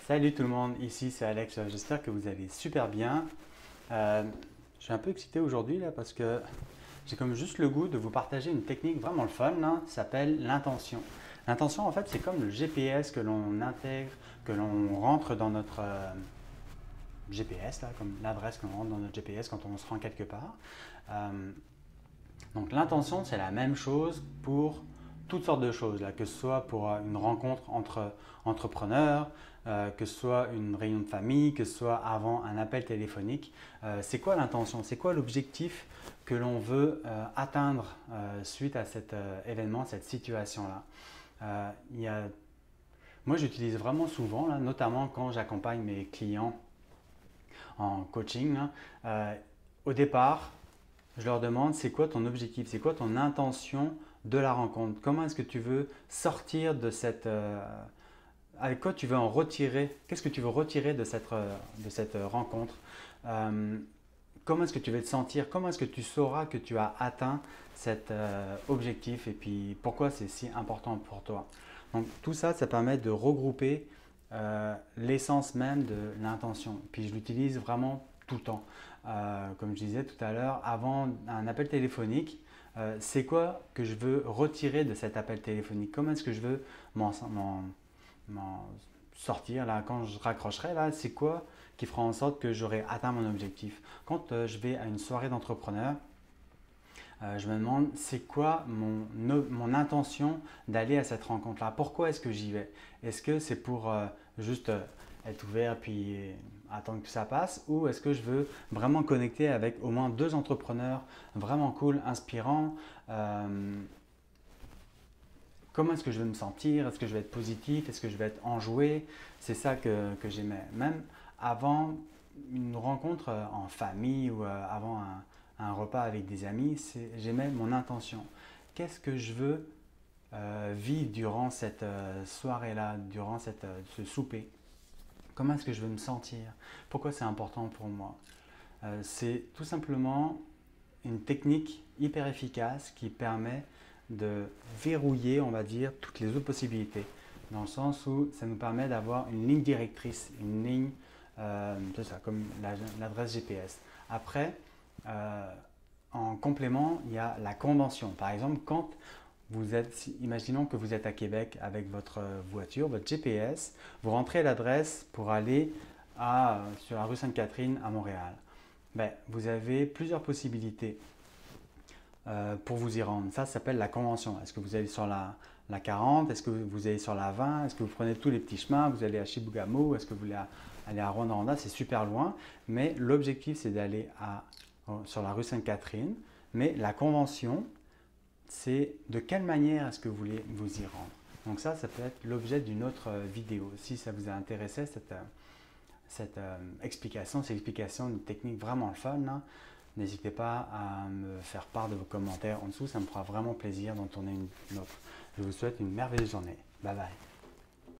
Salut tout le monde, ici c'est Alex, j'espère que vous allez super bien. Je suis un peu excité aujourd'hui là parce que j'ai comme juste le goût de vous partager une technique vraiment le fun, là, ça s'appelle l'intention. L'intention en fait c'est comme le GPS que l'on intègre, que l'on rentre dans notre GPS, là, comme l'adresse qu'on rentre dans notre GPS quand on se rend quelque part. Euh, donc l'intention c'est la même chose pour toutes sortes de choses, là, que ce soit pour une rencontre entre entrepreneurs, que ce soit une réunion de famille, que ce soit avant un appel téléphonique. C'est quoi l'intention? C'est quoi l'objectif que l'on veut atteindre suite à cet événement, cette situation-là? Il y a... Moi, j'utilise vraiment souvent, là, notamment quand j'accompagne mes clients en coaching. Là, au départ, je leur demande c'est quoi ton objectif, c'est quoi ton intention de la rencontre, comment est-ce que tu veux sortir de cette... avec quoi tu veux en retirer, qu'est-ce que tu veux retirer de cette rencontre, euh, comment est-ce que tu veux te sentir, comment est-ce que tu sauras que tu as atteint cet objectif et puis pourquoi c'est si important pour toi. Donc tout ça, ça permet de regrouper l'essence même de l'intention. Puis je l'utilise vraiment tout le temps. Comme je disais tout à l'heure, avant un appel téléphonique, c'est quoi que je veux retirer de cet appel téléphonique? Comment est-ce que je veux m'en sortir là quand je raccrocherai là? C'est quoi qui fera en sorte que j'aurai atteint mon objectif? Quand je vais à une soirée d'entrepreneur, je me demande c'est quoi mon intention d'aller à cette rencontre-là. Pourquoi est-ce que j'y vais? Est-ce que c'est pour juste être ouvert puis attendre que ça passe, ou est-ce que je veux vraiment connecter avec au moins deux entrepreneurs vraiment cool, inspirants? Comment est-ce que je vais me sentir? Est-ce que je vais être positif? Est-ce que je vais être enjoué? C'est ça que j'aimais. Même avant une rencontre en famille ou avant un repas avec des amis, j'aimais mon intention. Qu'est-ce que je veux vivre durant cette soirée-là, durant ce souper? Comment est-ce que je veux me sentir? Pourquoi c'est important pour moi? C'est tout simplement une technique hyper efficace qui permet de verrouiller, on va dire, toutes les autres possibilités. Dans le sens où ça nous permet d'avoir une ligne directrice, une ligne, c'est ça, comme l'adresse GPS. Après, en complément, il y a la convention. Par exemple, quand vous êtes, imaginons que vous êtes à Québec avec votre voiture, votre GPS, vous rentrez l'adresse pour aller sur la rue Sainte-Catherine à Montréal. Ben, vous avez plusieurs possibilités pour vous y rendre. Ça s'appelle la convention. Est-ce que vous allez sur la 40? Est-ce que vous allez sur la 20? Est-ce que vous prenez tous les petits chemins? Vous allez à Chibougamau? Est-ce que vous voulez aller à Rwanda? C'est super loin, mais l'objectif c'est d'aller sur la rue Sainte-Catherine. Mais la convention, c'est de quelle manière est-ce que vous voulez vous y rendre. Donc ça peut être l'objet d'une autre vidéo. Si ça vous a intéressé, cette explication, une technique vraiment le fun, là, n'hésitez pas à me faire part de vos commentaires en dessous, ça me fera vraiment plaisir d'en tourner une autre. Je vous souhaite une merveilleuse journée. Bye bye.